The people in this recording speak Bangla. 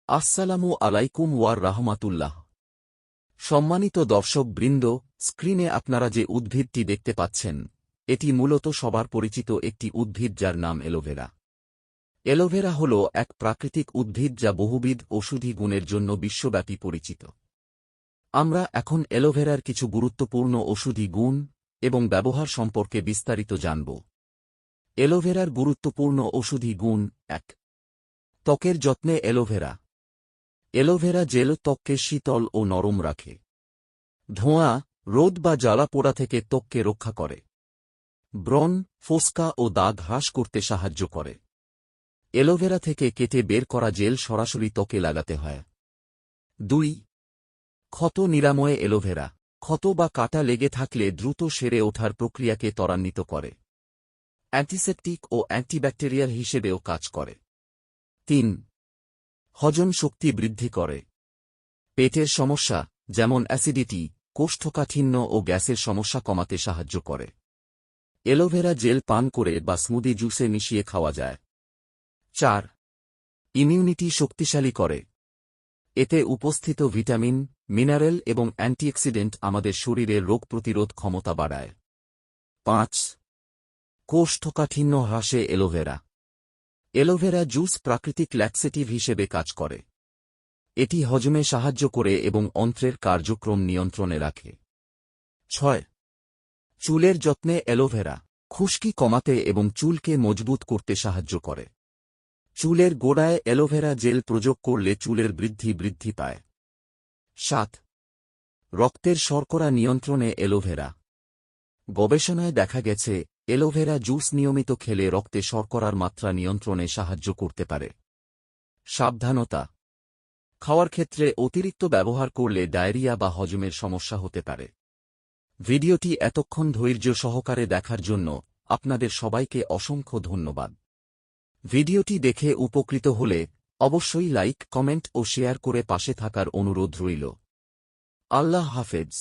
আসসালামু আলাইকুম ওয়ার রাহমাতুল্লাহ। সম্মানিত দর্শক বৃন্দ, স্ক্রিনে আপনারা যে উদ্ভিদটি দেখতে পাচ্ছেন, এটি মূলত সবার পরিচিত একটি উদ্ভিদ যার নাম অ্যালোভেরা। অ্যালোভেরা হল এক প্রাকৃতিক উদ্ভিদ যা বহুবিধ ওষুধি গুণের জন্য বিশ্বব্যাপী পরিচিত। আমরা এখন অ্যালোভেরার কিছু গুরুত্বপূর্ণ ওষুধি গুণ এবং ব্যবহার সম্পর্কে বিস্তারিত জানব। অ্যালোভেরার গুরুত্বপূর্ণ ওষুধি গুণ ১। ত্বকের যত্নে অ্যালোভেরা। অ্যালোভেরা জেল ত্বককে শীতল ও নরম রাখে। ধোঁয়া, রোদ বা জ্বালা পোড়া থেকে ত্বককে রক্ষা করে। ব্রণ, ফোস্কা ও দাগ হ্রাস করতে সাহায্য করে। অ্যালোভেরা থেকে কেটে বের করা জেল সরাসরি ত্বকে লাগাতে হয়। ২। ক্ষত নিরাময়ে অ্যালোভেরা। ক্ষত বা কাটা লেগে থাকলে দ্রুত সেরে ওঠার প্রক্রিয়াকে ত্বরান্বিত করে। অ্যান্টিসেপটিক ও অ্যান্টিব্যাকটেরিয়াল হিসেবেও কাজ করে। ৩। হজম শক্তি বৃদ্ধি করে। পেটের সমস্যা, যেমন অ্যাসিডিটি, কোষ্ঠকাঠিন্য ও গ্যাসের সমস্যা কমাতে সাহায্য করে। অ্যালোভেরা জেল পান করে বা স্মুদি জুসে মিশিয়ে খাওয়া যায়। ৪। ইমিউনিটি শক্তিশালী করে। এতে উপস্থিত ভিটামিন, মিনারেল এবং অ্যান্টিঅক্সিডেন্ট আমাদের শরীরের রোগ প্রতিরোধ ক্ষমতা বাড়ায়। ৫। কোষ্ঠকাঠিন্য হ্রাসে অ্যালোভেরা। অ্যালোভেরা জুস প্রাকৃতিক ল্যাক্সেটিভ হিসেবে কাজ করে। এটি হজমে সাহায্য করে এবং অন্ত্রের কার্যক্রম নিয়ন্ত্রণে রাখে। ৬। চুলের যত্নে অ্যালোভেরা। খুশকি কমাতে এবং চুলকে মজবুত করতে সাহায্য করে। চুলের গোড়ায় অ্যালোভেরা জেল প্রয়োগ করলে চুলের বৃদ্ধি পায়। ৭। রক্তের শর্করা নিয়ন্ত্রণে অ্যালোভেরা। গবেষণায় দেখা গেছে, অ্যালোভেরা জুস নিয়মিত খেলে রক্তে শর্করার মাত্রা নিয়ন্ত্রণে সাহায্য করতে পারে। সাবধানতা: খাওয়ার ক্ষেত্রে অতিরিক্ত ব্যবহার করলে ডায়রিয়া বা হজমের সমস্যা হতে পারে। ভিডিওটি এতক্ষণ ধৈর্য সহকারে দেখার জন্য আপনাদের সবাইকে অসংখ্য ধন্যবাদ। ভিডিওটি দেখে উপকৃত হলে অবশ্যই লাইক, কমেন্ট ও শেয়ার করে পাশে থাকার অনুরোধ রইল। আল্লাহ হাফেজ।